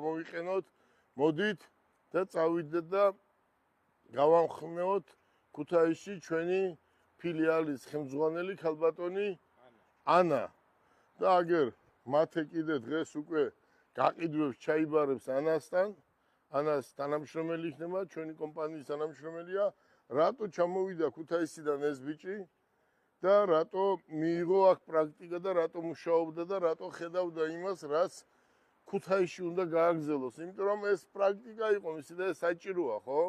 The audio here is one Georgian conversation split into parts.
მოვიყენოთ, მოდით და წავიდეთ და გავამხნევოთ ქუთაისში ჩვენი ფილიალის ხელმძღვანელი ქალბატონი ანა. და აგერ მათე კიდე დღეს უკვე გაყიდვებს ჩაიბარებს ანასთან. ანას თანამშრომელი იქნება, ჩვენი კომპანიის თანამშრომელია. რატო ჩამოვიდა ქუთაისიდან ეს ბიჭი და რატო მიიღო აქ პრაქტიკა და რატო მუშაობდა და რატო ხედავდა იმას, რაც ქუთაისში უნდა გააგრძელოს. იმიტომ რომ ეს პრაქტიკა იყო მისი და ეს საჭიროა, ხო?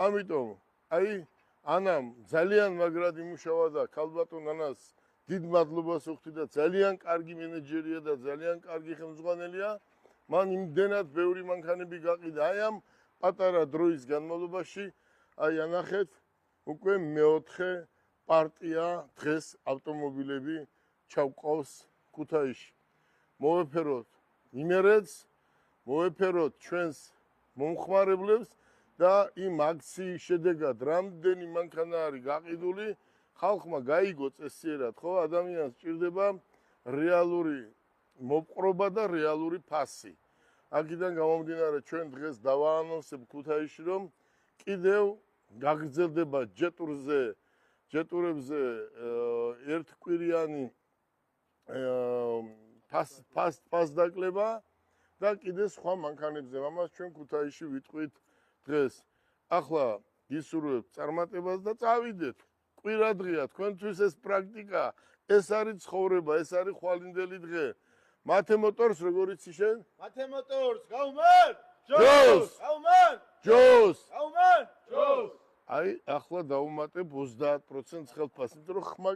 ამიტომ აი ანამ ძალიან მაგრად იმუშავა და ქალბატონ ანას დიდ მადლობას ვუხდი და ძალიან კარგი მენეჯერია და ძალიან კარგი ხელმძღვანელია. მან იმდენად ბევრი მანქანები გაყიდა აი ამ პატარა დროის განმავლობაში. აი ანახეთ, უკვე მეოთხე პარტია დღეს ავტომობილები ჩავყავს ქუთაისში. მოვეფეროთ იმერეთს, მოვეფეროთ ჩვენს მომხმარებლებს და იმ აქციის შედეგად რამდენი მანქანა არის გაყიდული, ხალხმა გაიგო წესიერად, ხო, ადამიანს სჭირდება რეალური მოპყრობა და რეალური ფასი. აქედან გამომდინარე ჩვენ დღეს დავაანონსებ ქუთაისში, რომ კიდევ გაგრძელდება ჯეტურებზე ერთკვირიანი ფასდაკლება და კიდე სხვა მანქანებზე. ამას ჩვენ ქუთაისში ვიტყვით დღეს. ახლა გისურვებთ წარმატებას და წავიდეთ. კვირადღეა თქვენთვის ეს პრაქტიკა, ეს არის ცხოვრება, ეს არის ხვალინდელი დღე. მათე მოტორს როგორ იცი შენ? მათე მოტორს გავუმან! ჯოს! გავუმან! ჯოს! გავუმან! ჯოს! აი ახლა დავუმატებ 30% ხელფასს, იმიტომ რომ ხმა